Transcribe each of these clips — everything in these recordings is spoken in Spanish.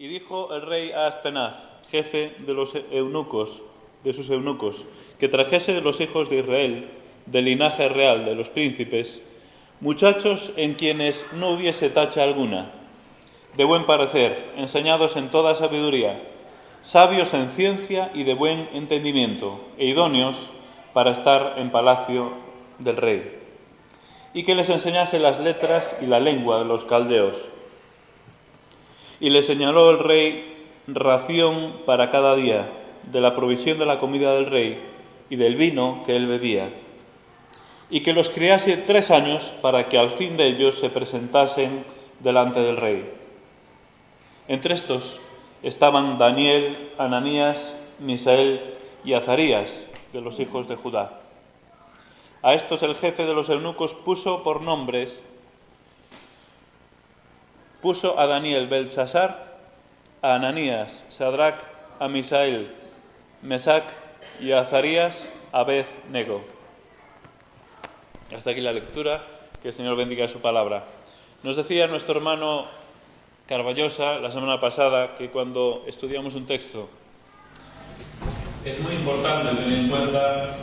Y dijo el rey a Aspenaz, jefe de los eunucos, de sus eunucos, que trajese de los hijos de Israel, del linaje real de los príncipes, muchachos en quienes no hubiese tacha alguna, de buen parecer, enseñados en toda sabiduría, sabios en ciencia y de buen entendimiento, e idóneos para estar en palacio del rey, y que les enseñase las letras y la lengua de los caldeos. Y le señaló el rey ración para cada día, de la provisión de la comida del rey y del vino que él bebía, y que los criase 3 años para que al fin de ellos se presentasen delante del rey. Entre estos estaban Daniel, Ananías, Misael y Azarías, de los hijos de Judá. A estos el jefe de los eunucos puso por nombres, puso a Daniel Belsasar, a Ananías Sadrac, a Misael Mesac y a Azarías Abed-Nego. Hasta aquí la lectura, que el Señor bendiga su palabra. Nos decía nuestro hermano Carballosa la semana pasada que cuando estudiamos un texto es muy importante tener en cuenta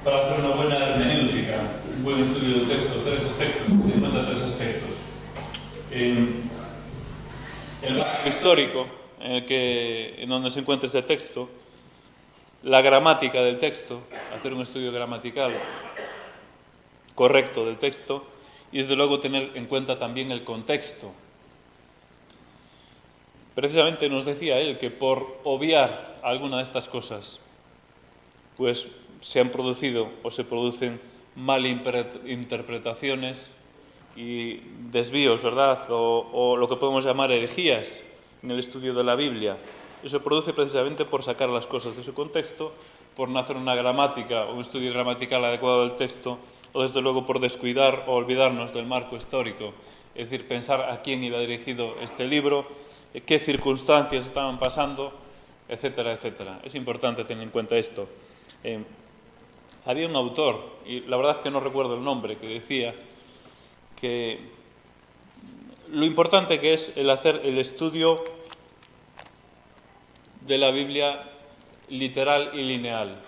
para hacer una buena hermenéutica, un buen estudio del texto, 3 aspectos, tener en cuenta 3 aspectos. El marco histórico en donde se encuentra este texto, la gramática del texto, hacer un estudio gramatical correcto del texto y desde luego tener en cuenta también el contexto. Precisamente nos decía él que por obviar alguna de estas cosas, pues se han producido o se producen malinterpretaciones y desvíos, ¿verdad? O lo que podemos llamar herejías en el estudio de la Biblia. Eso se produce precisamente por sacar las cosas de su contexto, por no hacer una gramática o un estudio gramatical adecuado del texto, o desde luego por descuidar o olvidarnos del marco histórico, es decir, pensar a quién iba dirigido este libro, qué circunstancias estaban pasando, etcétera, etcétera. Es importante tener en cuenta esto. Había un autor, y la verdad es que no recuerdo el nombre, que decía que lo importante que es el hacer el estudio de la Biblia literal y lineal.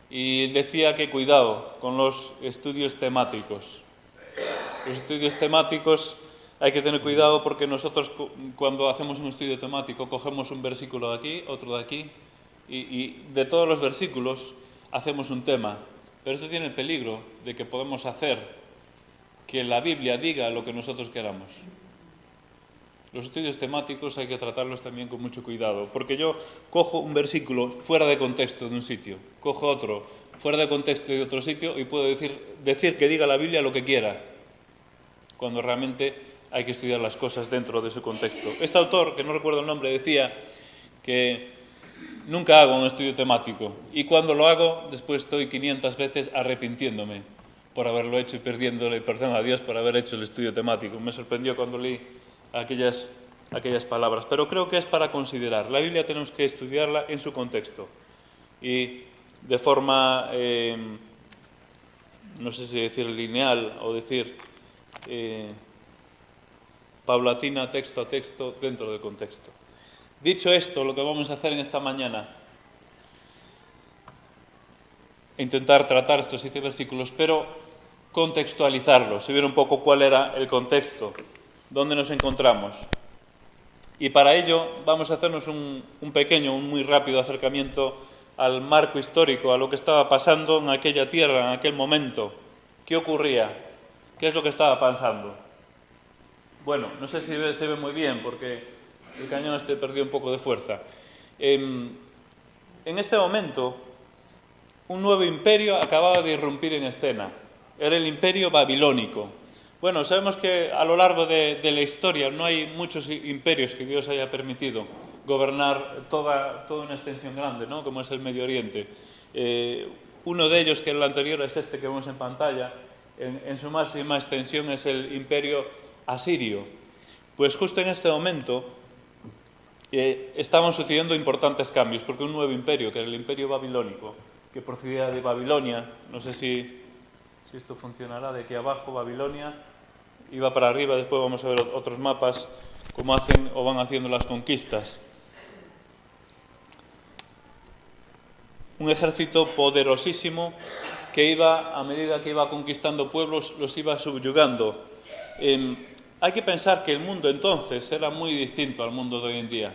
Y decía que cuidado con los estudios temáticos. Los estudios temáticos hay que tener cuidado porque nosotros cuando hacemos un estudio temático cogemos un versículo de aquí, otro de aquí, y de todos los versículos hacemos un tema. Pero esto tiene el peligro de que podemos hacer que la Biblia diga lo que nosotros queramos. Los estudios temáticos hay que tratarlos también con mucho cuidado, porque yo cojo un versículo fuera de contexto de un sitio, cojo otro fuera de contexto de otro sitio y puedo decir que diga la Biblia lo que quiera, cuando realmente hay que estudiar las cosas dentro de su contexto. Este autor, que no recuerdo el nombre, decía que nunca hago un estudio temático y cuando lo hago después estoy 500 veces arrepintiéndome por haberlo hecho y perdiéndole perdón a Dios por haber hecho el estudio temático. Me sorprendió cuando leí aquellas palabras, pero creo que es para considerar. La Biblia tenemos que estudiarla en su contexto y de forma, no sé si decir lineal o decir paulatina, texto a texto, dentro del contexto. Dicho esto, lo que vamos a hacer en esta mañana, intentar tratar estos 7 versículos, pero contextualizarlos y ver un poco cuál era el contexto, dónde nos encontramos. Y para ello vamos a hacernos un pequeño, un muy rápido acercamiento al marco histórico, a lo que estaba pasando en aquella tierra, en aquel momento. ¿Qué ocurría? ¿Qué es lo que estaba pasando? Bueno, no sé si se ve muy bien porque el cañón perdió un poco de fuerza. En este momento, un nuevo imperio acababa de irrumpir en escena. Era el imperio babilónico. Bueno, sabemos que a lo largo de la historia no hay muchos imperios que Dios haya permitido gobernar toda una extensión grande, ¿no? Como es el Medio Oriente. Uno de ellos, que era el anterior, es este que vemos en pantalla. En su máxima extensión es el imperio asirio. Pues justo en este momento estaban sucediendo importantes cambios, porque un nuevo imperio, que era el imperio babilónico, que procedía de Babilonia, no sé si esto funcionará, de aquí abajo, Babilonia, iba para arriba, después vamos a ver otros mapas, como hacen o van haciendo las conquistas. Un ejército poderosísimo que iba, a medida que iba conquistando pueblos, los iba subyugando. Hay que pensar que el mundo entonces era muy distinto al mundo de hoy en día.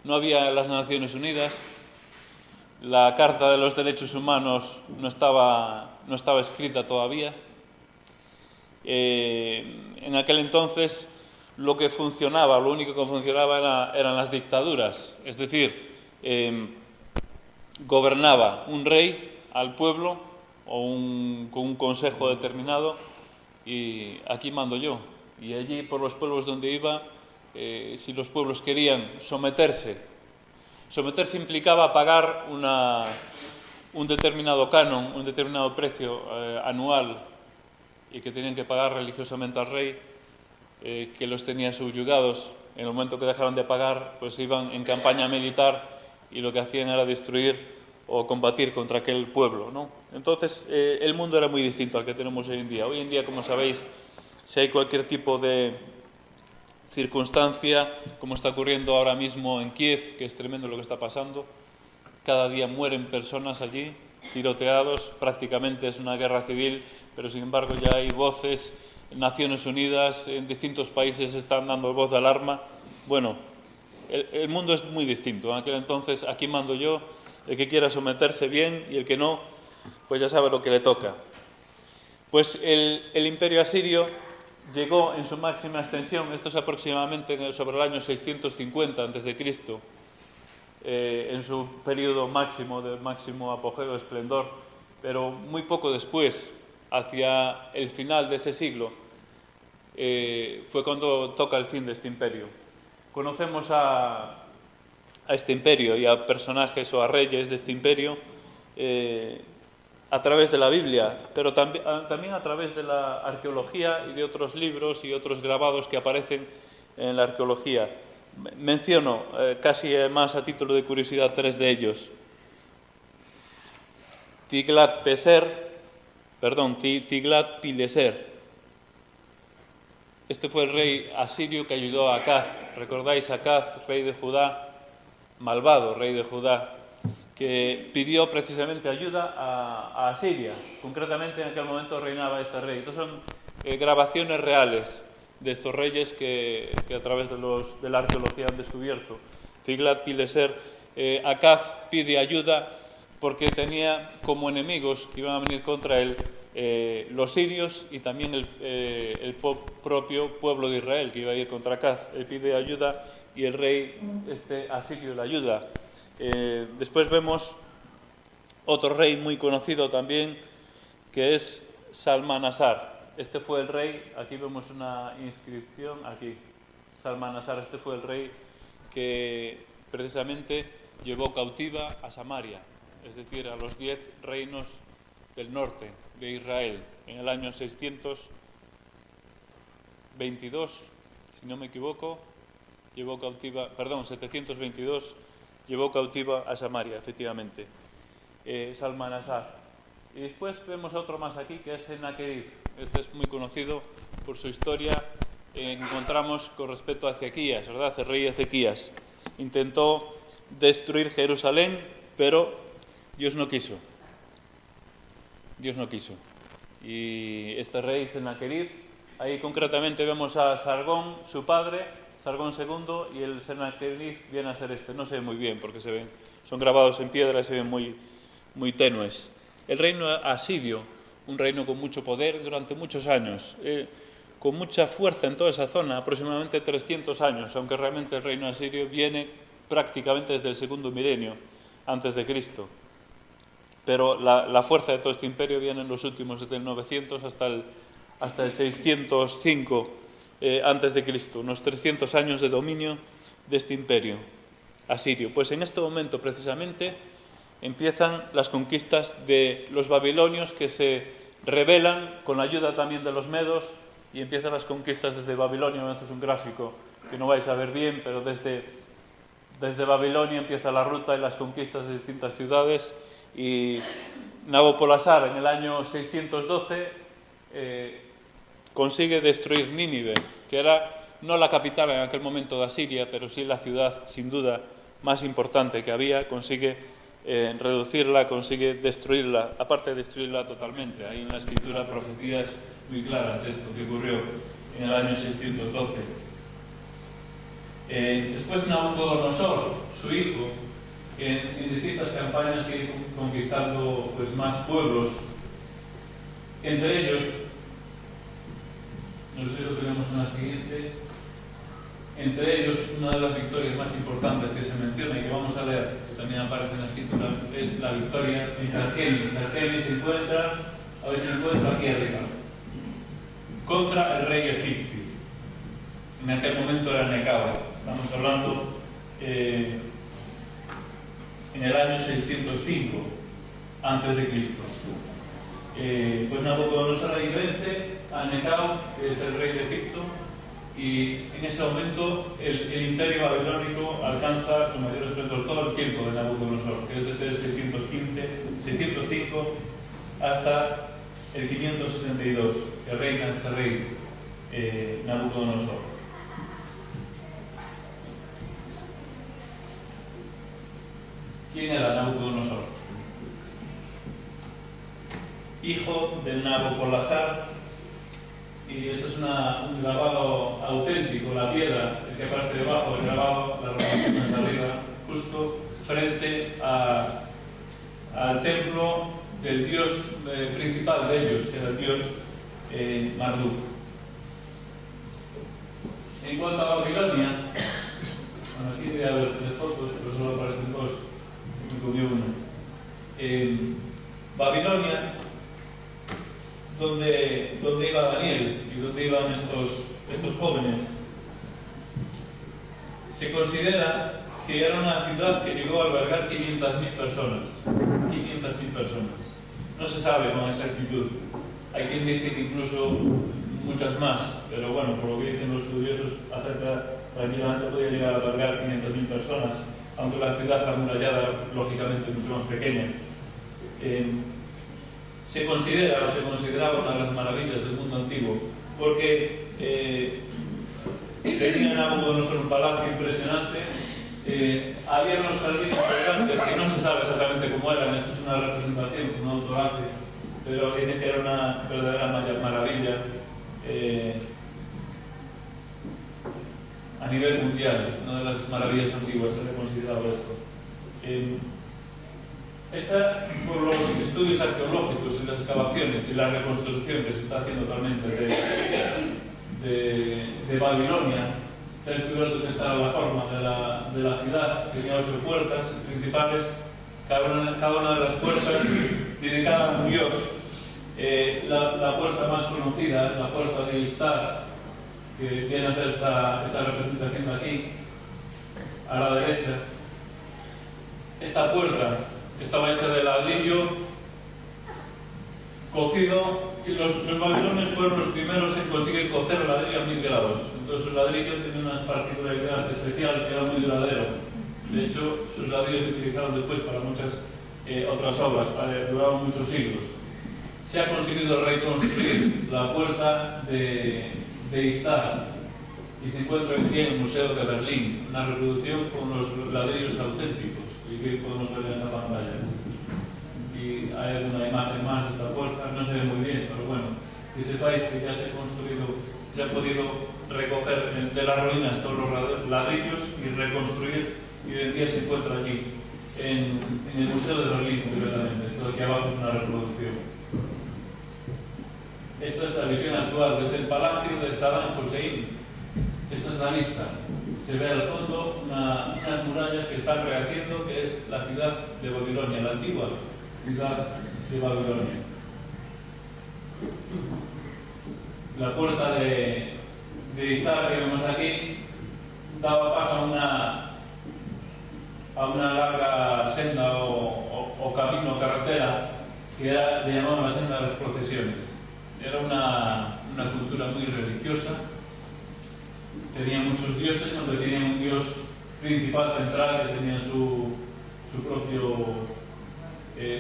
No había las Naciones Unidas, la Carta de los Derechos Humanos no estaba escrita todavía. En aquel entonces lo único que funcionaba eran las dictaduras, es decir, gobernaba un rey al pueblo o con un consejo determinado, y aquí mando yo. Y allí, por los pueblos donde iba, si los pueblos querían someterse implicaba pagar un determinado canon, un determinado precio anual, y que tenían que pagar religiosamente al rey, que los tenía subyugados. En el momento que dejaron de pagar, pues iban en campaña militar y lo que hacían era destruir o combatir contra aquel pueblo, ¿no? Entonces, el mundo era muy distinto al que tenemos hoy en día. Hoy en día, como sabéis, si hay cualquier tipo de circunstancia, como está ocurriendo ahora mismo en Kiev, que es tremendo lo que está pasando, cada día mueren personas allí, tiroteados, prácticamente es una guerra civil, pero sin embargo ya hay voces, Naciones Unidas, en distintos países están dando voz de alarma. Bueno, el mundo es muy distinto. En aquel entonces, aquí mando yo, el que quiera someterse bien y el que no, pues ya sabe lo que le toca. Pues el imperio asirio llegó en su máxima extensión, esto es aproximadamente sobre el año 650 a.C., en su periodo máximo, de máximo apogeo de esplendor, pero muy poco después, hacia el final de ese siglo, fue cuando toca el fin de este imperio. Conocemos a este imperio y a personajes o a reyes de este imperio a través de la Biblia, pero también a través de la arqueología y de otros libros y otros grabados que aparecen en la arqueología. Menciono casi más a título de curiosidad 3 de ellos. Tiglat-Pileser. Este fue el rey asirio que ayudó a Acaz. ¿Recordáis a Acaz, rey de Judá, malvado rey de Judá, que pidió precisamente ayuda a Asiria? Concretamente en aquel momento reinaba este rey. Estos son grabaciones reales de estos reyes que a través de la arqueología han descubierto. Tiglat-Pileser, Acaz pide ayuda porque tenía como enemigos que iban a venir contra él los sirios y también el propio pueblo de Israel que iba a ir contra Acaz. Él pide ayuda y el rey asirio le ayuda. Después vemos otro rey muy conocido también, que es Salmanasar. Este fue el rey, aquí vemos una inscripción, aquí, Salmanasar, este fue el rey que precisamente llevó cautiva a Samaria, es decir, a los 10 reinos del norte de Israel, en el año 622, si no me equivoco, 722, llevó cautiva a Samaria, efectivamente, Salmanasar. Y después vemos otro más aquí, que es Sennacherib. Este es muy conocido por su historia. Encontramos con respecto a Ezequías, ¿verdad? El rey Ezequías intentó destruir Jerusalén, pero Dios no quiso. Dios no quiso. Y este rey Sennacherib, ahí concretamente vemos a Sargón, su padre, Sargón II, y el Sennacherib viene a ser este. No se ve muy bien porque son grabados en piedra y se ven muy, muy tenues. El reino asirio, un reino con mucho poder durante muchos años, con mucha fuerza en toda esa zona, aproximadamente 300 años, aunque realmente el reino asirio viene prácticamente desde el segundo milenio antes de Cristo. Pero la fuerza de todo este imperio viene en los últimos, desde el 900 hasta el 605 antes de Cristo, unos 300 años de dominio de este imperio asirio. Pues en este momento precisamente empiezan las conquistas de los babilonios, que se rebelan con la ayuda también de los medos, y empiezan las conquistas desde Babilonia. Esto es un gráfico que no vais a ver bien, pero desde Babilonia empieza la ruta y las conquistas de distintas ciudades, y Nabopolassar en el año 612 consigue destruir Nínive, que era no la capital en aquel momento de Asiria, pero sí la ciudad, sin duda, más importante que había, consigue reducirla, consigue destruirla, aparte de destruirla totalmente. Hay en la escritura profecías muy claras de esto que ocurrió en el año 612. Después Nabucodonosor, su hijo, en distintas campañas sigue conquistando pues, más pueblos. Entre ellos, no sé si lo tenemos en la siguiente, entre ellos una de las victorias más importantes que se menciona y que vamos a leer, que también aparece en la escritura, es la victoria en Carquemis. Carquemis se encuentra, a ver si se encuentra aquí arriba, contra el rey egipcio. En aquel momento era Necao. Estamos hablando en el año 605 antes de Cristo. Pues Nabucodonosor ahí vence a Necao, que es el rey de Egipto, y en ese momento el imperio babilónico alcanza su mayor esplendor todo el tiempo de Nabucodonosor, que es desde el 605 hasta el 562, que reina este rey Nabucodonosor. ¿Quién era Nabucodonosor? Hijo del Nabopolassar, y esto es un grabado auténtico, la piedra, el que aparece debajo del grabado, la representación de arriba, justo frente al templo del dios principal de ellos, que era el dios Marduk. En cuanto a Babilonia, bueno, aquí voy a ver 3 fotos, pero solo aparecen 2, me comió una. Babilonia, donde iba Daniel y donde iban estos jóvenes, se considera que era una ciudad que llegó a albergar 500.000 personas. 500.000 personas. No se sabe con exactitud. Hay quien dice que incluso muchas más, pero bueno, por lo que dicen los estudiosos, tranquilamente podía llegar a albergar 500.000 personas, aunque la ciudad amurallada, lógicamente, mucho más pequeña. Se consideraba una de las maravillas del mundo antiguo, porque tenía Nabucodonosor un palacio impresionante, había unos jardines gigantes que no se sabe exactamente cómo eran, esto es una representación que un autor hace, pero dicen que era una verdadera maravilla a nivel mundial, una de las maravillas antiguas se le consideraba esto. Por los estudios arqueológicos y las excavaciones y la reconstrucción que se está haciendo actualmente de Babilonia, se ha descubierto que esta era la forma de la ciudad. Tenía 8 puertas principales, cada una de las puertas dedicada a un dios. La puerta más conocida, la puerta de Istar, que viene a ser esta representación de aquí, a la derecha. Esta puerta estaba hecha de ladrillo cocido, y los babilonios fueron los primeros en conseguir cocer el ladrillo a 1000 grados. Entonces el ladrillo tenía unas particularidades especiales, que era muy duradero. De hecho, sus ladrillos se utilizaron después para muchas otras obras, duraron muchos siglos. Se ha conseguido reconstruir la puerta de Istar y se encuentra hoy en día en el Museo de Berlín, una reproducción con los ladrillos auténticos, y que podemos ver en esta pantalla. Y hay alguna imagen más de esta puerta, no se ve muy bien, pero bueno, que sepáis que ya se ha podido recoger de las ruinas todos los ladrillos y reconstruir, y hoy en día se encuentra allí, en el Museo de Berlín, concretamente. Esto de aquí abajo es una reproducción. Esta es la visión actual desde el palacio de Saddam Hussein. Esta es la vista. Se ve al fondo unas murallas que están rehaciendo, que es la ciudad de Babilonia, la antigua ciudad de Babilonia. La puerta de Istar que vemos aquí daba paso a una larga senda o camino, carretera, que le llamaban la senda de las procesiones. Era una cultura muy religiosa. Tenía muchos dioses, aunque tenían un dios principal central que tenía su propio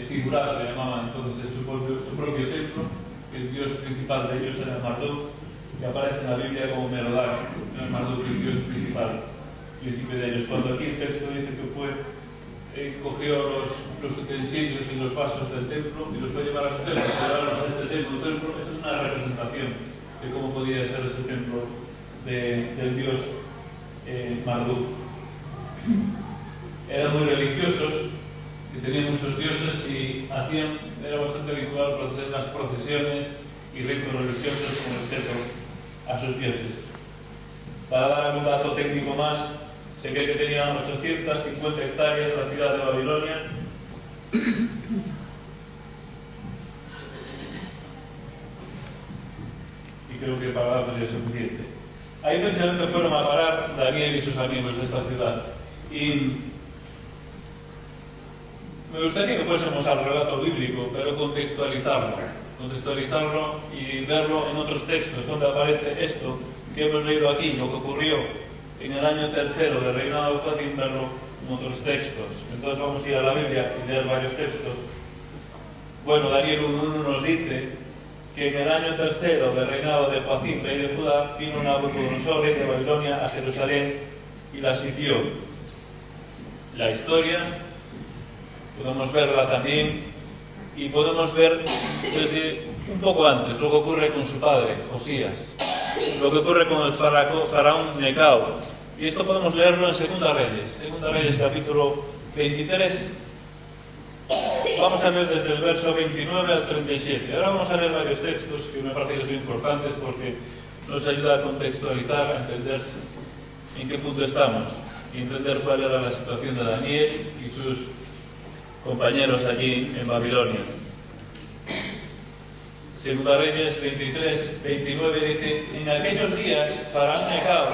figurado, le llamaban entonces su propio templo. El dios principal de ellos era Marduk, que aparece en la Biblia como Merodach, no es Marduk, el dios principal, príncipe de ellos. Cuando aquí el texto dice que cogió los utensilios y los vasos del templo y los fue a llevar a su templo, llevarlos a este templo, eso es una representación de cómo podía ser ese templo del dios Marduk. Eran muy religiosos, que tenían muchos dioses y era bastante habitual hacer las procesiones y ritos religiosos con respeto a sus dioses. Para dar algún dato técnico más, se cree que tenían 850 hectáreas en la ciudad de Babilonia. Y creo que para datos ya es suficiente. Ahí precisamente fueron a parar Daniel y sus amigos de esta ciudad. Y me gustaría que fuésemos al relato bíblico, pero contextualizarlo y verlo en otros textos, donde aparece esto que hemos leído aquí, lo que ocurrió en el año tercero del reinado de Joacim, verlo en otros textos. Entonces vamos a ir a la Biblia y leer varios textos. Bueno, Daniel 1.1 nos dice que en el año tercero del reinado de Joacim, rey de Judá, vino Nabucodonosor, rey de Babilonia, a Jerusalén y la sitió. La historia podemos verla también y podemos ver desde un poco antes lo que ocurre con su padre, Josías, lo que ocurre con el faraón Necao. Y esto podemos leerlo en Segunda Reyes capítulo 23. Vamos a leer desde el verso 29 al 37. Ahora vamos a leer varios textos que me parece que son importantes porque nos ayuda a contextualizar, a entender en qué punto estamos y entender cuál era la situación de Daniel y sus compañeros allí en Babilonia. Segunda Reyes 23, 29 dice: en aquellos días Faraón Necao,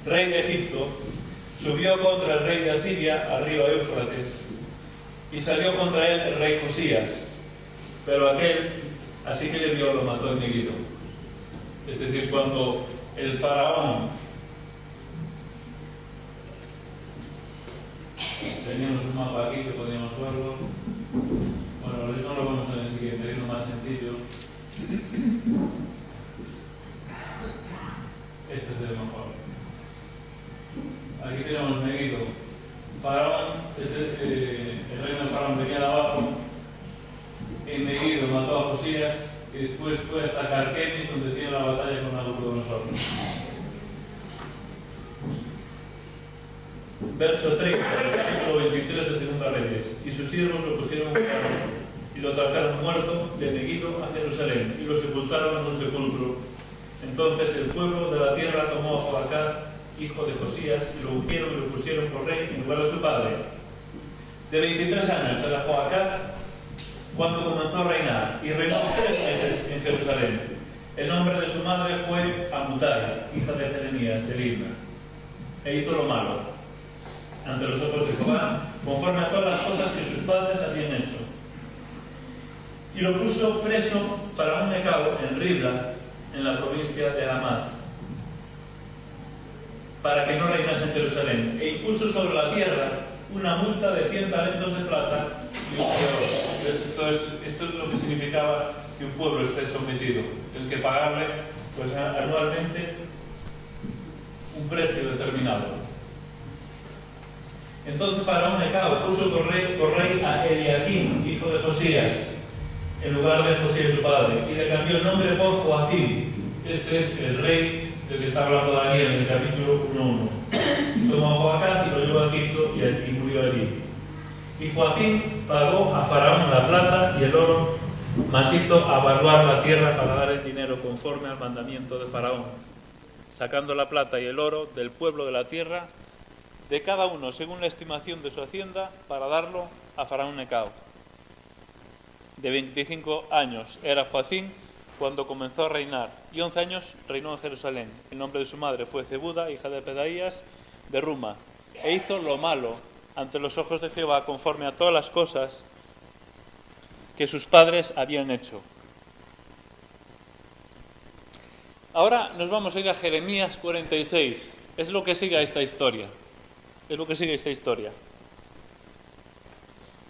rey de Egipto, subió contra el rey de Asiria al río Éufrates y salió contra él el rey Josías, pero aquel, así que le vio, lo mató en Megiddo. Es decir, cuando el faraón, teníamos un mapa aquí que podíamos verlo. Bueno, no lo vemos en el siguiente, es lo más sencillo. Este es el mejor. Aquí tenemos Megiddo. Faraón, el reino de Faraón venía de abajo. En Megiddo mató a Josías y después fue hasta Carquemis, donde tiene la batalla con Nabucodonosor. Verso 30, capítulo 23 de Segunda Reyes. Y sus siervos lo pusieron en un carro y lo trajeron muerto de Megiddo a Jerusalén y lo sepultaron en un sepulcro. Entonces el pueblo de la tierra tomó a Joacaz, hijo de Josías, y lo ungieron y lo pusieron por rey en lugar de su padre. De 23 años era Joacaz cuando comenzó a reinar y reinó 3 meses en Jerusalén. El nombre de su madre fue Amutai, hija de Jeremías de Libna. E hizo lo malo ante los ojos de Jehová, conforme a todas las cosas que sus padres habían hecho. Y lo puso preso Faraón Necao en Ribla, en la provincia de Hamat, para que no reinase en Jerusalén, e impuso sobre la tierra una multa de 100 talentos de plata y un de oro. Esto es lo que significaba que un pueblo esté sometido, el que pagarle pues, anualmente un precio determinado. Entonces Faraón Necao puso por rey a Eliakim, hijo de Josías, en lugar de Josías su padre, y le cambió el nombre por Joacim. Este es el rey del que está hablando Daniel en el capítulo 1.1. Tomó a Joacaz y lo llevó a Egipto y murió allí. Y Joacim pagó a Faraón la plata y el oro, mas hizo avaluar la tierra para dar el dinero conforme al mandamiento de Faraón, sacando la plata y el oro del pueblo de la tierra, de cada uno según la estimación de su hacienda, para darlo a Faraón Necao. De 25 años era Joacim cuando comenzó a reinar, y 11 años reinó en Jerusalén. El nombre de su madre fue Zebuda, hija de Pedaías, de Ruma, e hizo lo malo ante los ojos de Jehová, conforme a todas las cosas que sus padres habían hecho. Ahora nos vamos a ir a Jeremías 46. Es lo que sigue a esta historia.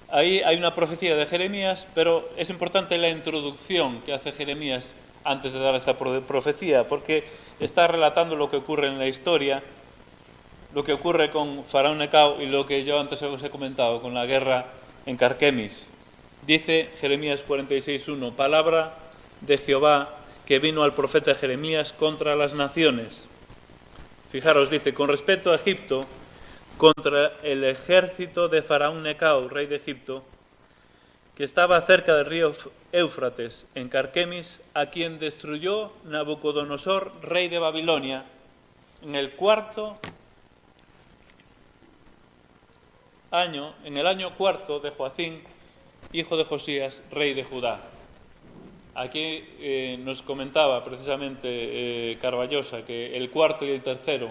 Ahí hay una profecía de Jeremías, pero es importante la introducción que hace Jeremías antes de dar esta profecía, porque está relatando lo que ocurre en la historia, lo que ocurre con Faraón Necao y lo que yo antes os he comentado con la guerra en Carquemis. Dice Jeremías 46:1, palabra de Jehová que vino al profeta Jeremías contra las naciones. Fijaros, dice, con respecto a Egipto, contra el ejército de Faraón Necao, rey de Egipto, que estaba cerca del río Éufrates, en Carquemis, a quien destruyó Nabucodonosor, rey de Babilonia, en el año cuarto de Joacín, hijo de Josías, rey de Judá. Aquí nos comentaba precisamente Carballosa que el cuarto y el tercero,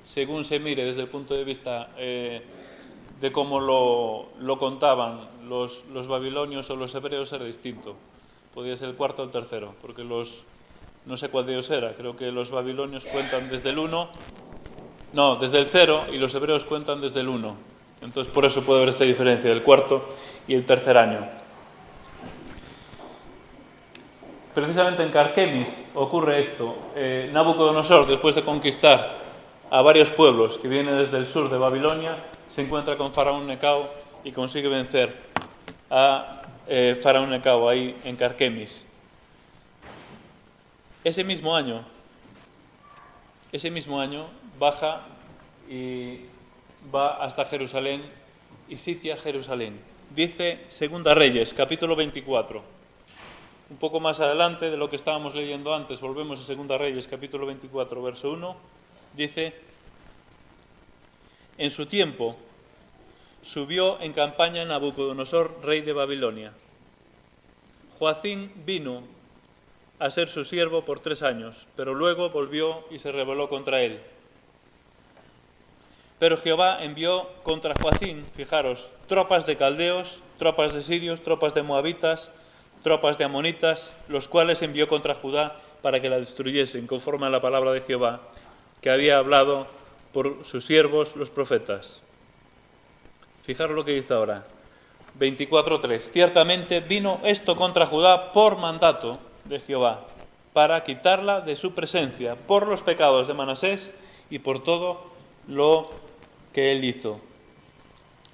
según se mire desde el punto de vista de cómo lo contaban los babilonios o los hebreos, era distinto. Podía ser el cuarto o el tercero, porque no sé cuál de ellos era, creo que los babilonios cuentan desde el 0 y los hebreos cuentan desde el 1. Entonces por eso puede haber esta diferencia del cuarto y el tercer año. Precisamente en Carquemis ocurre esto. Nabucodonosor, después de conquistar a varios pueblos que vienen desde el sur de Babilonia, se encuentra con Faraón Necao y consigue vencer a Faraón Necao ahí en Carquemis. Ese mismo año baja y va hasta Jerusalén y sitia Jerusalén. Dice Segunda Reyes, capítulo 24. Un poco más adelante de lo que estábamos leyendo antes, volvemos a Segunda Reyes, capítulo 24, verso 1, dice: en su tiempo subió en campaña Nabucodonosor, rey de Babilonia. Joacín vino a ser su siervo por 3 años, pero luego volvió y se rebeló contra él. Pero Jehová envió contra Joacín, fijaros, tropas de caldeos, tropas de sirios, tropas de moabitas, tropas de amonitas, los cuales envió contra Judá para que la destruyesen, conforme a la palabra de Jehová, que había hablado por sus siervos los profetas. Fijaros lo que dice ahora, 24:3. Ciertamente vino esto contra Judá por mandato de Jehová, para quitarla de su presencia, por los pecados de Manasés y por todo lo que él hizo.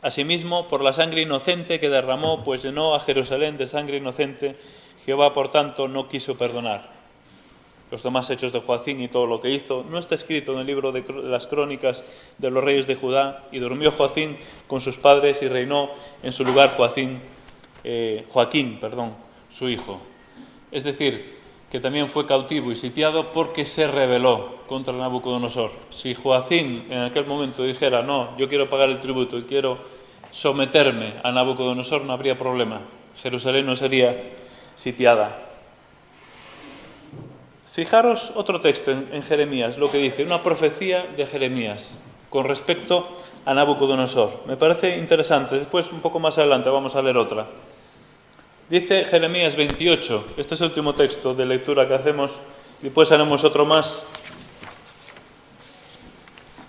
Asimismo, por la sangre inocente que derramó, pues llenó a Jerusalén de sangre inocente, Jehová, por tanto, no quiso perdonar. Los demás hechos de Joacín y todo lo que hizo no está escrito en el libro de las crónicas de los reyes de Judá. Y durmió Joacín con sus padres y reinó en su lugar Joaquín, su hijo. Es decir, que también fue cautivo y sitiado porque se rebeló contra Nabucodonosor. Si Joacín en aquel momento dijera, no, yo quiero pagar el tributo y quiero someterme a Nabucodonosor, no habría problema. Jerusalén no sería sitiada. Fijaros otro texto en Jeremías, lo que dice, una profecía de Jeremías con respecto a Nabucodonosor. Me parece interesante. Después, un poco más adelante, vamos a leer otra. Dice Jeremías 28, este es el último texto de lectura que hacemos, después haremos otro más.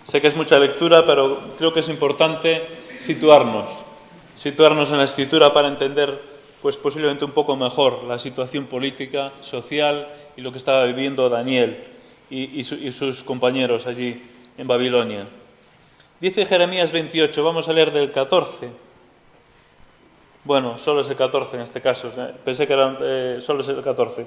Sé que es mucha lectura, pero creo que es importante situarnos en la Escritura para entender, pues posiblemente un poco mejor la situación política, social y lo que estaba viviendo Daniel y sus compañeros allí en Babilonia. Dice Jeremías 28, vamos a leer del 14. Bueno, solo es el 14 en este caso, pensé que era solo es el 14.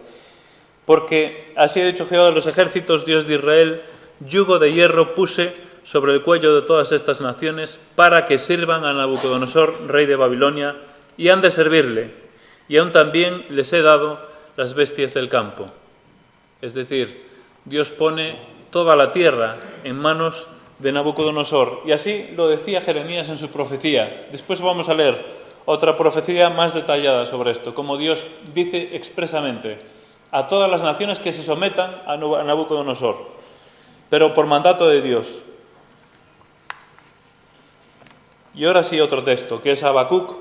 Porque así ha dicho Jehová de los ejércitos, Dios de Israel, yugo de hierro puse sobre el cuello de todas estas naciones para que sirvan a Nabucodonosor, rey de Babilonia, y han de servirle, y aún también les he dado las bestias del campo. Es decir, Dios pone toda la tierra en manos de Nabucodonosor, y así lo decía Jeremías en su profecía. Después vamos a leer otra profecía más detallada sobre esto, como Dios dice expresamente a todas las naciones que se sometan a Nabucodonosor, pero por mandato de Dios. Y ahora sí otro texto, que es Habacuc,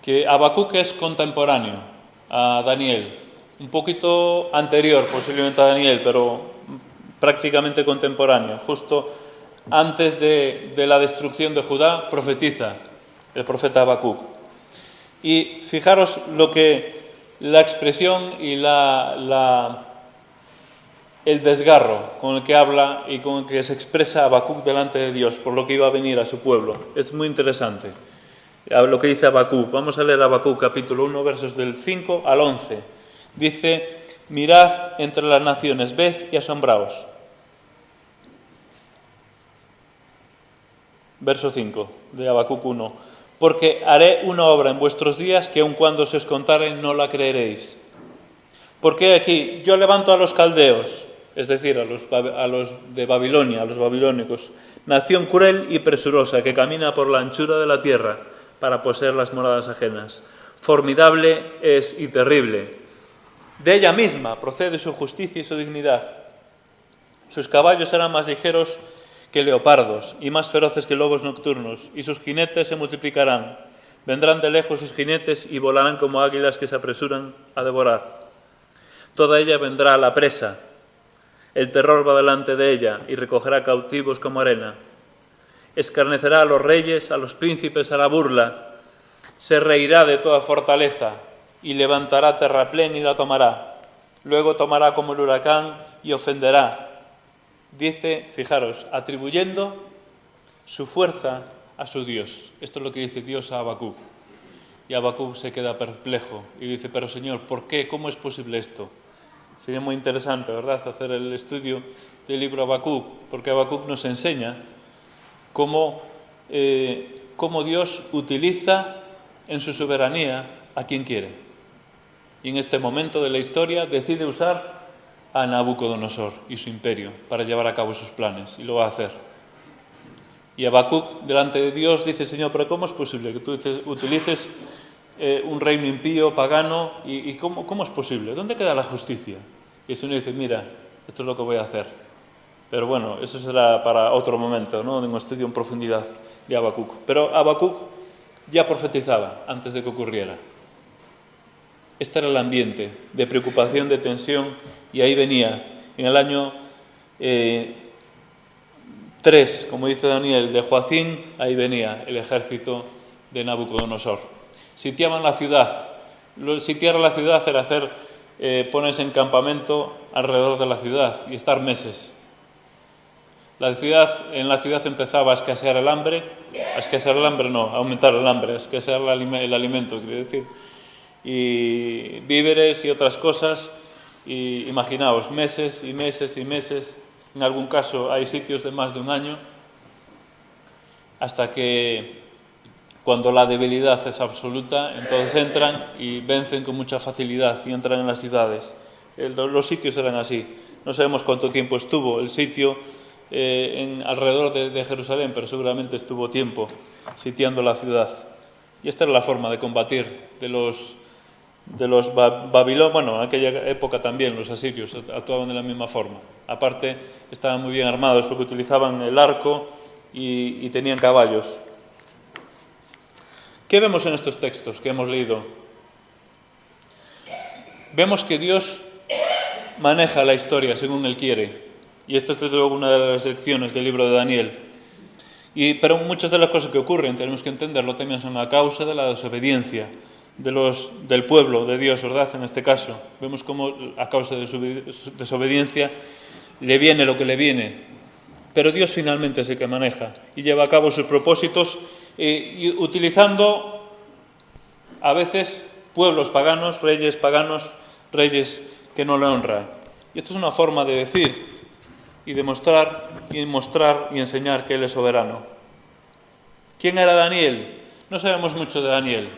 que Habacuc es contemporáneo a Daniel, un poquito anterior posiblemente a Daniel, pero prácticamente contemporáneo, justo antes de la destrucción de Judá, profetiza el profeta Habacuc. Y fijaros lo que la expresión y el desgarro con el que habla y con el que se expresa Habacuc delante de Dios por lo que iba a venir a su pueblo. Es muy interesante lo que dice Habacuc. Vamos a leer Habacuc capítulo 1, versos del 5 al 11. Dice: mirad entre las naciones, ved y asombraos. Verso 5 de Habacuc 1. Porque haré una obra en vuestros días que aun cuando se os contare no la creeréis. Porque aquí yo levanto a los caldeos, es decir, a los de Babilonia, a los babilónicos, nación cruel y presurosa que camina por la anchura de la tierra para poseer las moradas ajenas. Formidable es y terrible. De ella misma procede su justicia y su dignidad. Sus caballos serán más ligeros que leopardos y más feroces que lobos nocturnos, y sus jinetes se multiplicarán. Vendrán de lejos sus jinetes y volarán como águilas que se apresuran a devorar. Toda ella vendrá a la presa. El terror va delante de ella y recogerá cautivos como arena. Escarnecerá a los reyes, a los príncipes, a la burla. Se reirá de toda fortaleza y levantará terraplén y la tomará. Luego tomará como el huracán y ofenderá. Dice, fijaros, atribuyendo su fuerza a su Dios. Esto es lo que dice Dios a Habacuc. Y Habacuc se queda perplejo y dice: pero Señor, ¿por qué? ¿Cómo es posible esto? Sería muy interesante, ¿verdad?, hacer el estudio del libro Habacuc, porque Habacuc nos enseña cómo Dios utiliza en su soberanía a quien quiere. Y en este momento de la historia decide usar a Nabucodonosor y su imperio para llevar a cabo sus planes, y lo va a hacer. Y Habacuc delante de Dios dice: Señor, pero ¿cómo es posible que tú utilices un reino impío, pagano, y ¿cómo es posible? ¿Dónde queda la justicia? Y el Señor dice: mira, esto es lo que voy a hacer. Pero bueno, eso será para otro momento, ¿no?, de un estudio en profundidad de Habacuc. Pero Habacuc ya profetizaba antes de que ocurriera. Este era el ambiente de preocupación, de tensión, y ahí venía, en el año 3, como dice Daniel, de Joacín, ahí venía el ejército de Nabucodonosor. Sitiaban la ciudad. Sitiar la ciudad era ponerse en campamento alrededor de la ciudad y estar meses. En la ciudad empezaba a escasear el hambre, a aumentar el hambre, a escasear el alimento, quiere decir, y víveres y otras cosas, y imaginaos, meses y meses y meses. En algún caso hay sitios de más de un año, hasta que, cuando la debilidad es absoluta, entonces entran y vencen con mucha facilidad y entran en las ciudades. Los sitios eran así. No sabemos cuánto tiempo estuvo el sitio alrededor de Jerusalén, pero seguramente estuvo tiempo sitiando la ciudad. Y esta era la forma de combatir de los babilonios. Bueno, en aquella época también los asirios actuaban de la misma forma. Aparte, estaban muy bien armados porque utilizaban el arco y tenían caballos. ¿Qué vemos en estos textos que hemos leído? Vemos que Dios maneja la historia según Él quiere. Y esta es desde luego una de las lecciones del libro de Daniel. Pero muchas de las cosas que ocurren, tenemos que entenderlo, también son a causa de la desobediencia del pueblo de Dios, ¿verdad? En este caso, vemos cómo a causa de su desobediencia le viene lo que le viene. Pero Dios finalmente es el que maneja y lleva a cabo sus propósitos, y utilizando a veces pueblos paganos, reyes que no le honran. Y esto es una forma de decir y de mostrar y enseñar que Él es soberano. ¿Quién era Daniel? No sabemos mucho de Daniel.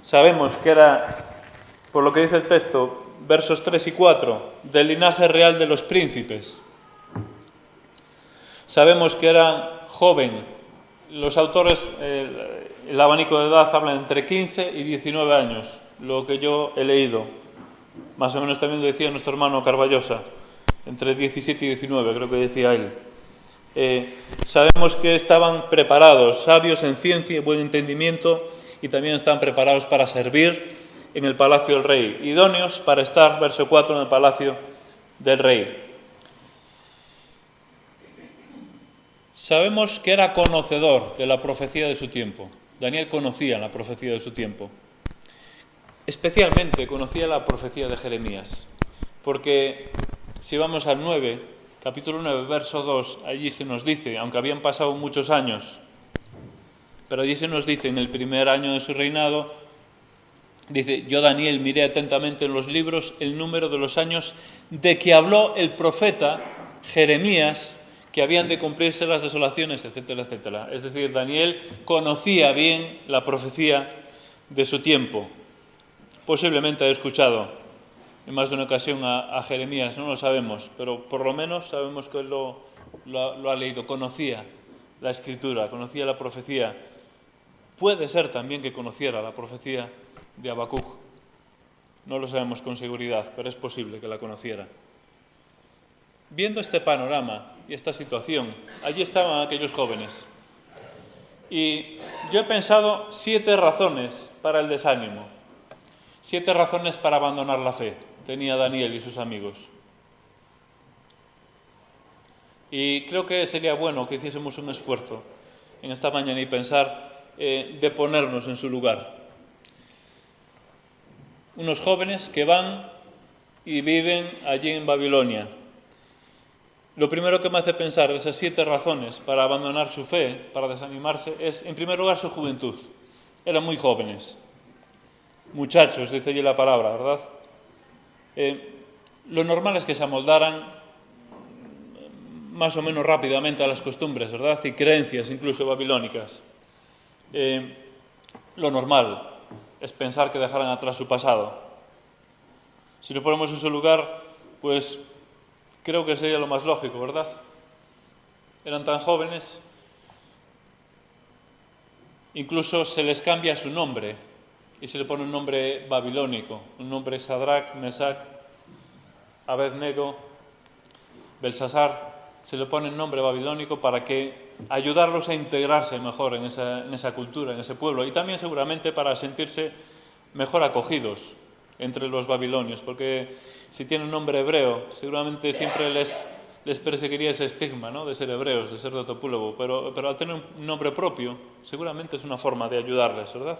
Sabemos que era, por lo que dice el texto, versos 3 y 4, del linaje real de los príncipes. Sabemos que era joven. Los autores, el abanico de edad, hablan entre 15 y 19 años, lo que yo he leído. Más o menos también decía nuestro hermano Carballosa, entre 17 y 19, creo que decía él. Sabemos que estaban preparados, sabios en ciencia y buen entendimiento, y también estaban preparados para servir en el palacio del rey, idóneos para estar, verso 4, en el palacio del rey. Sabemos que era conocedor de la profecía de su tiempo. Daniel conocía la profecía de su tiempo. especialmente conocía la profecía de Jeremías, porque si vamos al 9, capítulo 9, verso 2, allí se nos dice, aunque habían pasado muchos años, pero allí se nos dice, en el primer año de su reinado, dice, yo Daniel miré atentamente en los libros el número de los años de que habló el profeta Jeremías, que habían de cumplirse las desolaciones, etcétera, etcétera. Es decir, Daniel conocía bien la profecía de su tiempo. Posiblemente ha escuchado en más de una ocasión a Jeremías, no lo sabemos, pero por lo menos sabemos que él lo ha leído, conocía la escritura, conocía la profecía. Puede ser también que conociera la profecía de Habacuc. No lo sabemos con seguridad, pero es posible que la conociera. Viendo este panorama y esta situación, allí estaban aquellos jóvenes. Y yo he pensado 7 razones para el desánimo, 7 razones para abandonar la fe, tenía Daniel y sus amigos. Y creo que sería bueno que hiciésemos un esfuerzo en esta mañana y pensar de ponernos en su lugar. Unos jóvenes que van y viven allí en Babilonia. Lo primero que me hace pensar esas 7 razones para abandonar su fe, para desanimarse, es, en primer lugar, su juventud. Eran muy jóvenes, muchachos, dice allí la palabra, ¿verdad? Lo normal es que se amoldaran más o menos rápidamente a las costumbres, ¿verdad? Y creencias, incluso babilónicas. Lo normal es pensar que dejaran atrás su pasado. Si nos ponemos en su lugar, pues creo que sería lo más lógico, ¿verdad? Eran tan jóvenes, incluso se les cambia su nombre y se le pone un nombre babilónico, un nombre Sadrach, Mesach, Abednego, Belsasar. Se le pone un nombre babilónico para que ayudarlos a integrarse mejor en esa cultura, en ese pueblo, y también seguramente para sentirse mejor acogidos entre los babilonios, porque si tienen un nombre hebreo, seguramente siempre les perseguiría ese estigma, ¿no?, de ser hebreos, de ser de otro pueblo, pero al tener un nombre propio, seguramente es una forma de ayudarles, ¿verdad?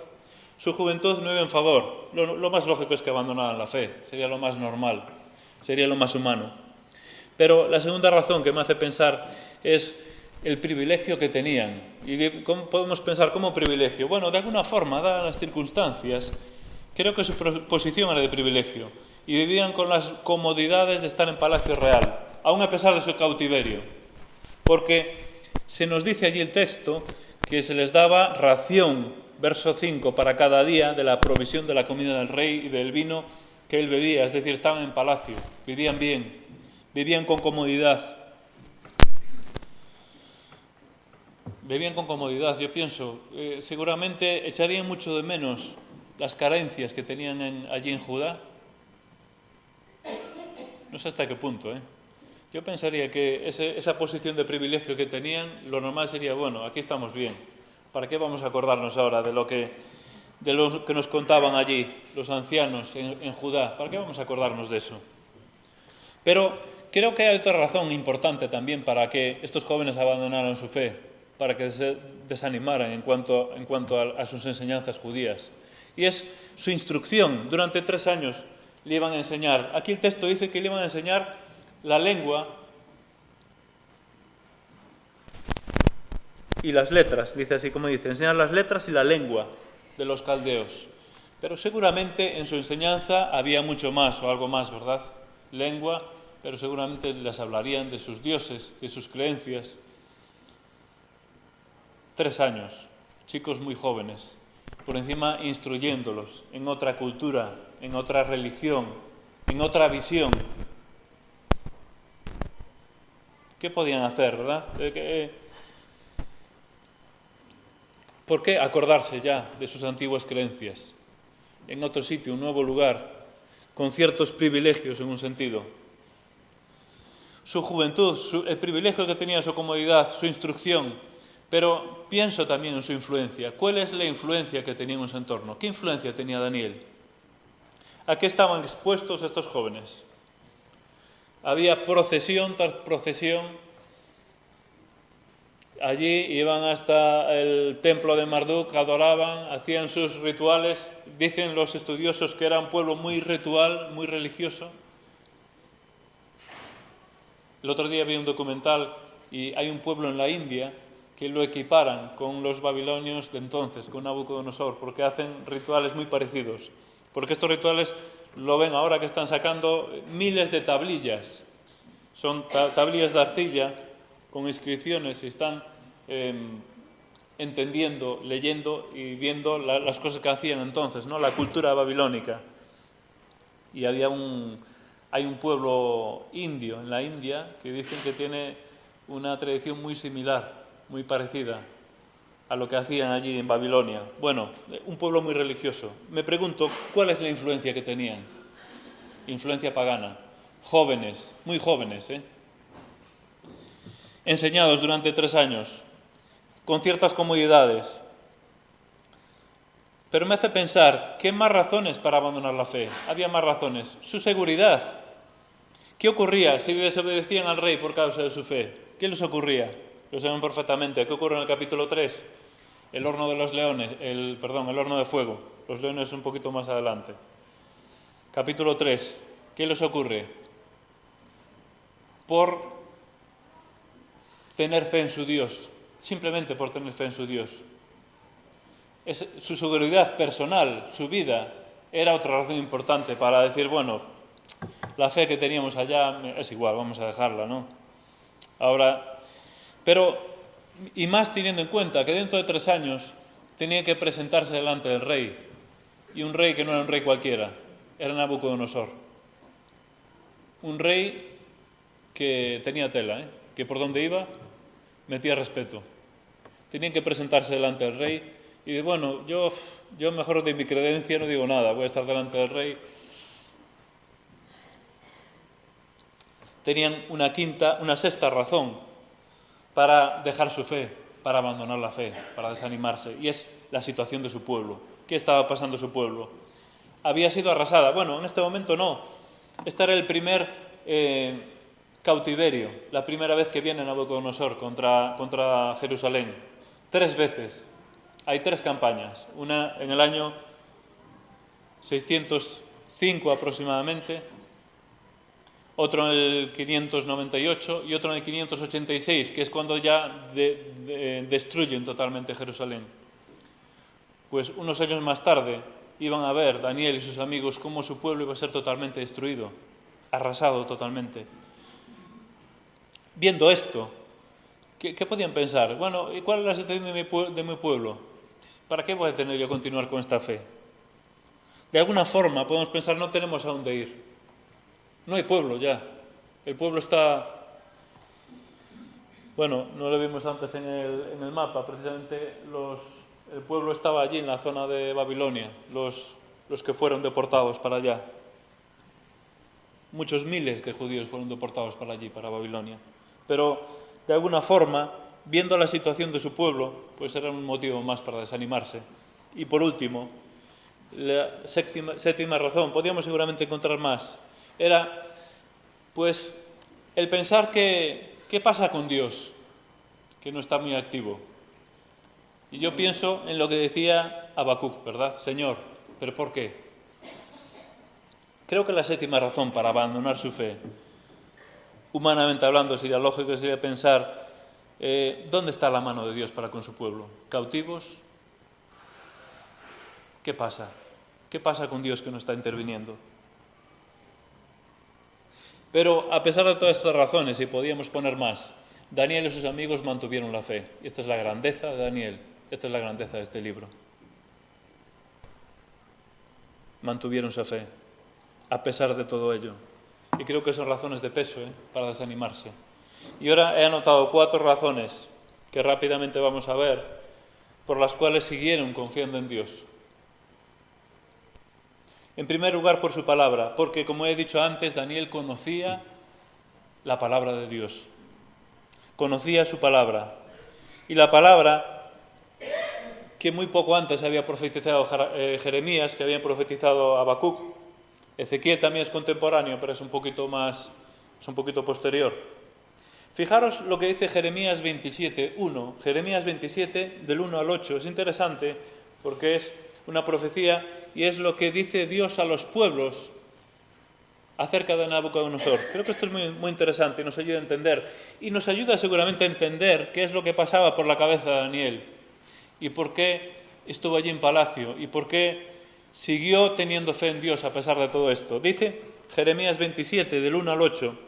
Su juventud no iba en favor. Lo más lógico es que abandonaran la fe, sería lo más normal, sería lo más humano. Pero la segunda razón que me hace pensar es el privilegio que tenían. ¿Y cómo podemos pensar como privilegio? Bueno, de alguna forma, dadas las circunstancias, creo que su posición era de privilegio. Y vivían con las comodidades de estar en Palacio Real, aun a pesar de su cautiverio. Porque se nos dice allí el texto que se les daba ración, verso 5, para cada día de la provisión de la comida del rey y del vino que él bebía. Es decir, estaban en palacio, vivían bien, vivían con comodidad. Vivían con comodidad, yo pienso. Seguramente echarían mucho de menos las carencias que tenían allí en Judá. No sé hasta qué punto, Yo pensaría que esa posición de privilegio que tenían, lo normal sería, bueno, aquí estamos bien. ¿Para qué vamos a acordarnos ahora de lo que nos contaban allí los ancianos en Judá? ¿Para qué vamos a acordarnos de eso? Pero creo que hay otra razón importante también para que estos jóvenes abandonaran su fe, para que se desanimaran en cuanto a sus enseñanzas judías. Y es su instrucción. Durante 3 años le iban a enseñar. Aquí el texto dice que le iban a enseñar la lengua y las letras. Dice así como dice, enseñar las letras y la lengua de los caldeos. Pero seguramente en su enseñanza había mucho más o algo más, ¿verdad? Lengua, pero seguramente les hablarían de sus dioses, de sus creencias. 3 años, chicos muy jóvenes, por encima instruyéndolos en otra cultura, en otra religión, en otra visión. ¿Qué podían hacer, verdad? ¿Por qué acordarse ya de sus antiguas creencias? En otro sitio, un nuevo lugar, con ciertos privilegios en un sentido. Su juventud, el privilegio que tenía, su comodidad, su instrucción. Pero pienso también en su influencia. ¿Cuál es la influencia que tenía en su entorno? ¿Qué influencia tenía Daniel? ¿A qué estaban expuestos estos jóvenes? Había procesión tras procesión, Allí iban hasta el templo de Marduk, adoraban, hacían sus rituales. Dicen los estudiosos que era un pueblo muy ritual, muy religioso. El otro día vi un documental y hay un pueblo en la India que lo equiparan con los babilonios de entonces, con Nabucodonosor, porque hacen rituales muy parecidos. Porque estos rituales lo ven ahora que están sacando miles de tablillas. Son tablillas de arcilla con inscripciones y están entendiendo, leyendo y viendo las cosas que hacían entonces, ¿no? La cultura babilónica. Y hay un pueblo indio en la India que dicen que tiene una tradición muy similar, muy parecida a lo que hacían allí en Babilonia. Bueno, un pueblo muy religioso. Me pregunto, ¿cuál es la influencia que tenían? Influencia pagana. Jóvenes, muy jóvenes, enseñados durante 3 años, con ciertas comodidades. Pero me hace pensar, ¿qué más razones para abandonar la fe? Había más razones. Su seguridad. ¿Qué ocurría si desobedecían al rey por causa de su fe? ¿Qué les ocurría? Lo saben perfectamente. ¿Qué ocurre en el capítulo 3? El horno de los leones, el horno de fuego. Los leones un poquito más adelante. Capítulo 3. ¿Qué les ocurre? Por tener fe en su Dios. Simplemente por tener fe en su Dios. Su seguridad personal, su vida, era otra razón importante para decir, bueno, la fe que teníamos allá es igual, vamos a dejarla, ¿no? Ahora, pero, y más teniendo en cuenta que dentro de 3 años tenía que presentarse delante del rey, y un rey que no era un rey cualquiera, era Nabucodonosor. Un rey que tenía tela, que por donde iba metía respeto. Tenían que presentarse delante del rey y bueno, yo mejor de mi credencia no digo nada, voy a estar delante del rey. Tenían una sexta razón para dejar su fe, para abandonar la fe, para desanimarse, y es la situación de su pueblo. ¿Qué estaba pasando su pueblo? Había sido arrasada. Bueno, en este momento no. Este era el primer cautiverio, la primera vez que viene Nabucodonosor contra Jerusalén. 3 veces. Hay 3 campañas. Una en el año 605 aproximadamente, otro en el 598 y otro en el 586, que es cuando ya destruyen totalmente Jerusalén. Pues unos años más tarde iban a ver Daniel y sus amigos cómo su pueblo iba a ser totalmente destruido, arrasado totalmente. Viendo esto, ¿qué podían pensar? Bueno, ¿y cuál es la situación de mi pueblo? ¿Para qué voy a tener yo continuar con esta fe? De alguna forma podemos pensar, no tenemos a dónde ir. No hay pueblo ya. El pueblo está... Bueno, no lo vimos antes en el mapa, precisamente el pueblo estaba allí en la zona de Babilonia, los que fueron deportados para allá. Muchos miles de judíos fueron deportados para allí, para Babilonia. Pero, de alguna forma, viendo la situación de su pueblo, pues era un motivo más para desanimarse. Y por último, la séptima razón, podíamos seguramente encontrar más, era pues el pensar que ¿qué pasa con Dios? Que no está muy activo. Y yo pienso en lo que decía Habacuc, ¿verdad? Señor, ¿pero por qué? Creo que la séptima razón para abandonar su fe, humanamente hablando, sería lógico, sería pensar ¿dónde está la mano de Dios para con su pueblo? ¿Cautivos? ¿Qué pasa? ¿Qué pasa con Dios que no está interviniendo? Pero a pesar de todas estas razones, y podíamos poner más, Daniel y sus amigos mantuvieron la fe. Y esta es la grandeza de Daniel, esta es la grandeza de este libro. Mantuvieron su fe, a pesar de todo ello. Y creo que son razones de peso para desanimarse. Y ahora he anotado 4 razones que rápidamente vamos a ver, por las cuales siguieron confiando en Dios. En primer lugar, por su palabra, porque, como he dicho antes, Daniel conocía la palabra de Dios. Conocía su palabra. Y la palabra que muy poco antes había profetizado Jeremías, que había profetizado Habacuc. Ezequiel también es contemporáneo, pero es un poquito posterior. Fijaros lo que dice Jeremías 27:1. Jeremías 27, del 1 al 8. Es interesante porque es una profecía y es lo que dice Dios a los pueblos acerca de Nabucodonosor. Creo que esto es muy, muy interesante y nos ayuda a entender. Y nos ayuda seguramente a entender qué es lo que pasaba por la cabeza de Daniel y por qué estuvo allí en palacio y por qué siguió teniendo fe en Dios a pesar de todo esto. Dice Jeremías 27, del 1 al 8.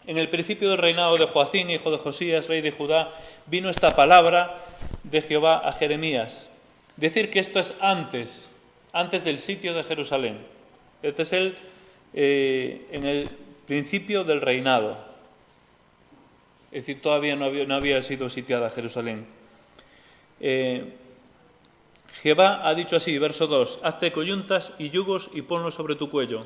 En el principio del reinado de Joacín, hijo de Josías, rey de Judá, vino esta palabra de Jehová a Jeremías. Decir que esto es antes del sitio de Jerusalén. Este es en el principio del reinado. Es decir, todavía no había sido sitiada Jerusalén. Jehová ha dicho así, verso 2, hazte coyuntas y yugos y ponlos sobre tu cuello.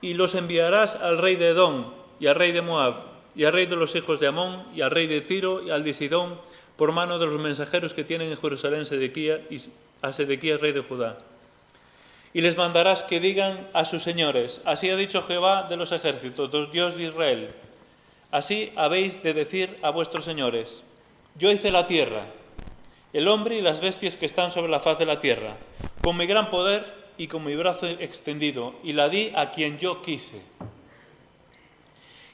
Y los enviarás al rey de Edom, y al rey de Moab, y al rey de los hijos de Amón, y al rey de Tiro, y al de Sidón, por mano de los mensajeros que tienen en Jerusalén a Sedequías, rey de Judá. Y les mandarás que digan a sus señores, así ha dicho Jehová de los ejércitos, Dios de Israel, así habéis de decir a vuestros señores, yo hice la tierra, el hombre y las bestias que están sobre la faz de la tierra, con mi gran poder y con mi brazo extendido, y la di a quien yo quise.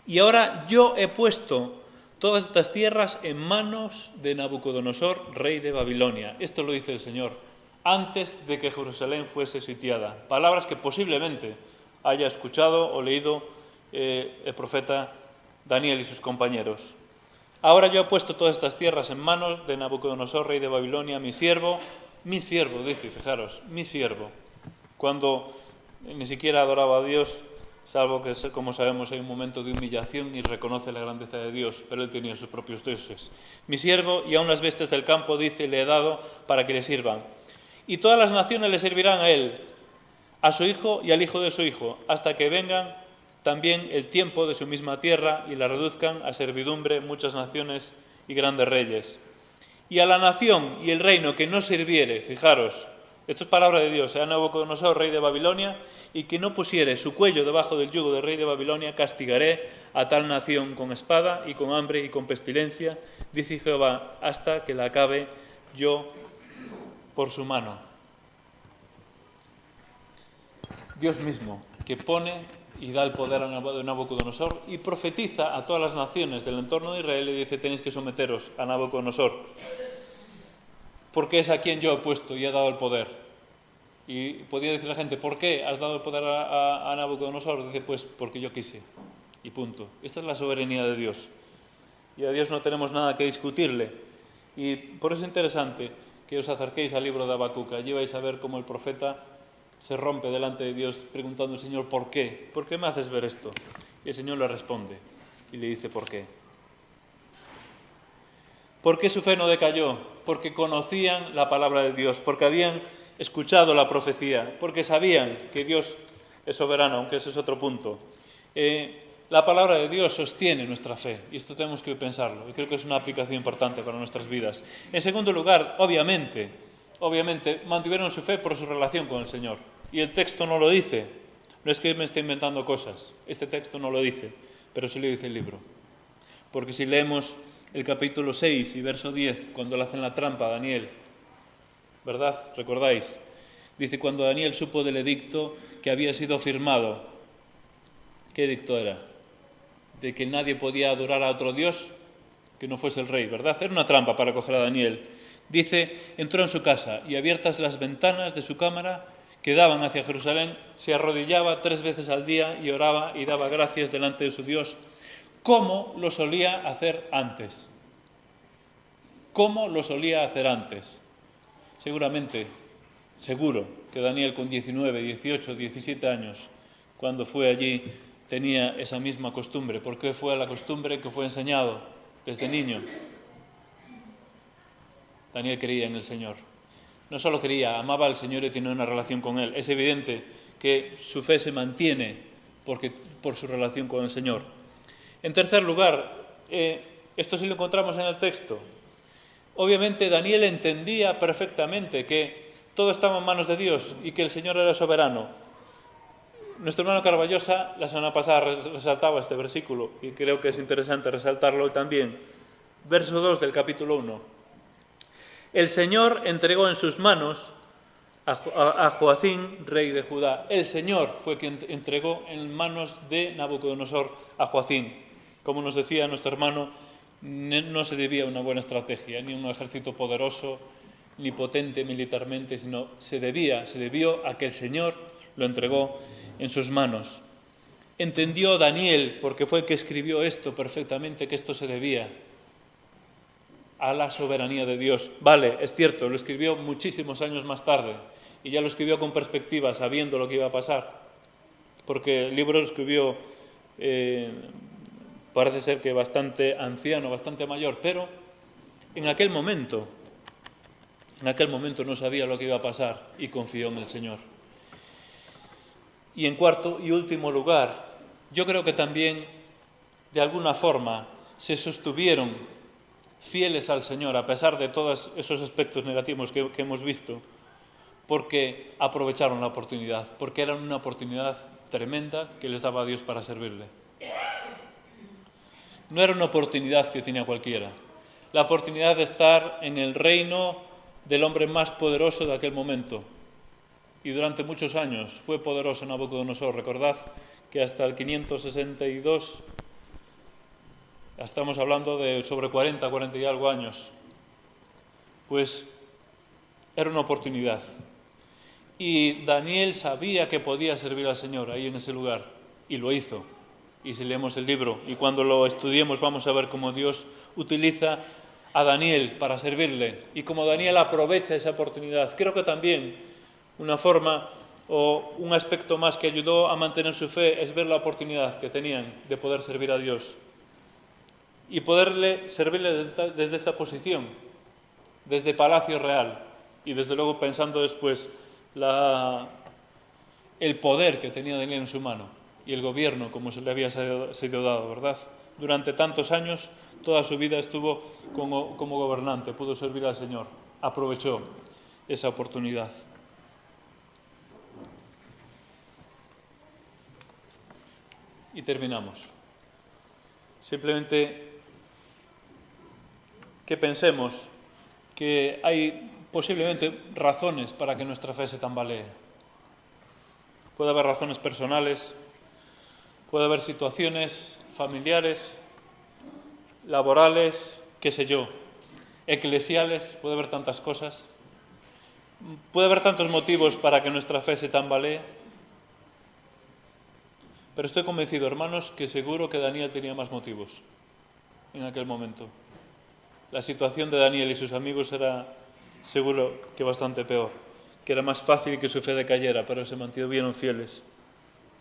Y ahora yo he puesto todas estas tierras en manos de Nabucodonosor, rey de Babilonia. Esto lo dice el Señor, antes de que Jerusalén fuese sitiada. Palabras que posiblemente haya escuchado o leído el profeta Daniel y sus compañeros. Ahora yo he puesto todas estas tierras en manos de Nabucodonosor, rey de Babilonia, mi siervo, dice, fijaros, mi siervo. Cuando ni siquiera adoraba a Dios, salvo que, como sabemos, hay un momento de humillación y reconoce la grandeza de Dios, pero él tenía sus propios dioses. Mi siervo, y aun las bestias del campo, dice, le he dado para que le sirvan. Y todas las naciones le servirán a él, a su hijo y al hijo de su hijo, hasta que vengan también el tiempo de su misma tierra y la reduzcan a servidumbre muchas naciones y grandes reyes. Y a la nación y el reino que no sirviere, fijaros, esto es palabra de Dios, a Nabucodonosor, rey de Babilonia, y que no pusiere su cuello debajo del yugo del rey de Babilonia, castigaré a tal nación con espada y con hambre y con pestilencia, dice Jehová, hasta que la acabe yo por su mano. Dios mismo, que pone y da el poder a Nabucodonosor y profetiza a todas las naciones del entorno de Israel y dice, tenéis que someteros a Nabucodonosor, porque es a quien yo he puesto y he dado el poder. Y podía decir la gente, ¿por qué has dado el poder a Nabucodonosor? Dice, pues porque yo quise, y punto. Esta es la soberanía de Dios. Y a Dios no tenemos nada que discutirle. Y por eso es interesante que os acerquéis al libro de Habacuc. Allí vais a ver cómo el profeta se rompe delante de Dios preguntando al Señor, ¿por qué? ¿Por qué me haces ver esto? Y el Señor le responde y le dice, ¿por qué? ¿Por qué su fe no decayó? Porque conocían la palabra de Dios, porque habían escuchado la profecía, porque sabían que Dios es soberano, aunque ese es otro punto. La palabra de Dios sostiene nuestra fe, y esto tenemos que pensarlo, y creo que es una aplicación importante para nuestras vidas. En segundo lugar, obviamente, mantuvieron su fe por su relación con el Señor. Y el texto no lo dice. No es que me esté inventando cosas. Este texto no lo dice, pero sí lo dice el libro. Porque si leemos el capítulo 6 y verso 10, cuando le hacen la trampa a Daniel, ¿verdad? ¿Recordáis? Dice, cuando Daniel supo del edicto que había sido firmado. ¿Qué edicto era? De que nadie podía adorar a otro Dios que no fuese el rey, ¿verdad? Era una trampa para coger a Daniel. Dice, entró en su casa y abiertas las ventanas de su cámara que daban hacia Jerusalén, se arrodillaba 3 veces al día y oraba y daba gracias delante de su Dios, como lo solía hacer antes. ¿Cómo lo solía hacer antes? Seguro que Daniel con 19, 18, 17 años, cuando fue allí, tenía esa misma costumbre, porque fue la costumbre que fue enseñado desde niño. Daniel creía en el Señor. No solo creía, amaba al Señor y tenía una relación con Él. Es evidente que su fe se mantiene por su relación con el Señor. En tercer lugar, esto sí lo encontramos en el texto. Obviamente Daniel entendía perfectamente que todo estaba en manos de Dios y que el Señor era soberano. Nuestro hermano Carballosa la semana pasada resaltaba este versículo y creo que es interesante resaltarlo hoy también. Verso 2 del capítulo 1. El Señor entregó en sus manos a Joacín, rey de Judá. El Señor fue quien entregó en manos de Nabucodonosor a Joacín. Como nos decía nuestro hermano, no se debía a una buena estrategia, ni a un ejército poderoso, ni potente militarmente, sino se debió a que el Señor lo entregó en sus manos. Entendió Daniel, porque fue el que escribió esto perfectamente, que esto se debía a la soberanía de Dios. Vale, es cierto, lo escribió muchísimos años más tarde y ya lo escribió con perspectiva, sabiendo lo que iba a pasar, porque el libro lo escribió, parece ser que bastante anciano, bastante mayor, pero en aquel momento no sabía lo que iba a pasar y confió en el Señor. Y en cuarto y último lugar, yo creo que también, de alguna forma, se sostuvieron fieles al Señor, a pesar de todos esos aspectos negativos que hemos visto, porque aprovecharon la oportunidad, porque era una oportunidad tremenda que les daba a Dios para servirle. No era una oportunidad que tenía cualquiera, la oportunidad de estar en el reino del hombre más poderoso de aquel momento. Y durante muchos años fue poderoso Nabucodonosor. Recordad que hasta el 562, estamos hablando de sobre 40 y algo años, pues era una oportunidad. Y Daniel sabía que podía servir al Señor ahí en ese lugar, y lo hizo. Y si leemos el libro, y cuando lo estudiemos vamos a ver cómo Dios utiliza a Daniel para servirle, y cómo Daniel aprovecha esa oportunidad. Creo que también una forma o un aspecto más que ayudó a mantener su fe es ver la oportunidad que tenían de poder servir a Dios y poderle servirle desde esta posición, desde Palacio Real, y desde luego pensando después el poder que tenía Daniel en su mano y el gobierno como se le había sido dado, ¿verdad? Durante tantos años, toda su vida estuvo como gobernante, pudo servir al Señor, aprovechó esa oportunidad. Y terminamos. Simplemente que pensemos que hay posiblemente razones para que nuestra fe se tambalee. Puede haber razones personales, puede haber situaciones familiares, laborales, qué sé yo, eclesiales, puede haber tantas cosas. Puede haber tantos motivos para que nuestra fe se tambalee. Pero estoy convencido, hermanos, que seguro que Daniel tenía más motivos en aquel momento. La situación de Daniel y sus amigos era seguro que bastante peor, que era más fácil que su fe decayera, pero se mantuvieron fieles.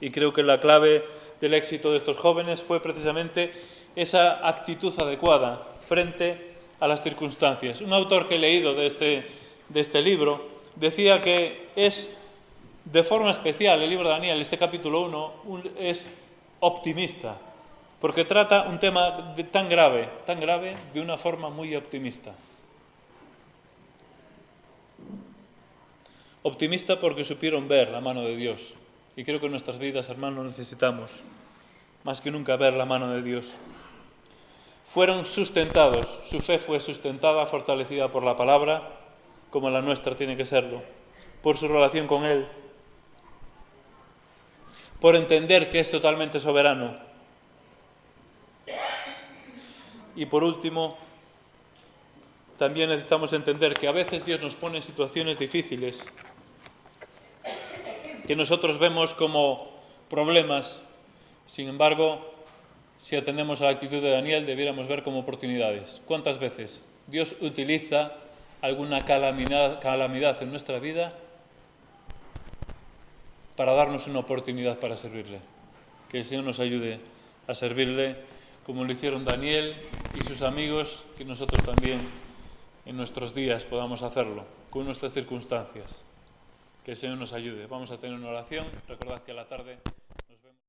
Y creo que la clave del éxito de estos jóvenes fue precisamente esa actitud adecuada frente a las circunstancias. Un autor que he leído de este libro decía que es de forma especial el libro de Daniel, este capítulo 1, es optimista, porque trata un tema tan grave, de una forma muy optimista. Optimista porque supieron ver la mano de Dios. Y creo que en nuestras vidas, hermanos, necesitamos más que nunca ver la mano de Dios. Fueron sustentados, su fe fue sustentada, fortalecida por la palabra, como la nuestra tiene que serlo, por su relación con Él, por entender que es totalmente soberano. Y por último, también necesitamos entender que a veces Dios nos pone en situaciones difíciles que nosotros vemos como problemas. Sin embargo, si atendemos a la actitud de Daniel, debiéramos ver como oportunidades. ¿Cuántas veces Dios utiliza alguna calamidad en nuestra vida para darnos una oportunidad para servirle? Que el Señor nos ayude a servirle como lo hicieron Daniel y sus amigos, que nosotros también en nuestros días podamos hacerlo, con nuestras circunstancias. Que el Señor nos ayude. Vamos a tener una oración. Recordad que a la tarde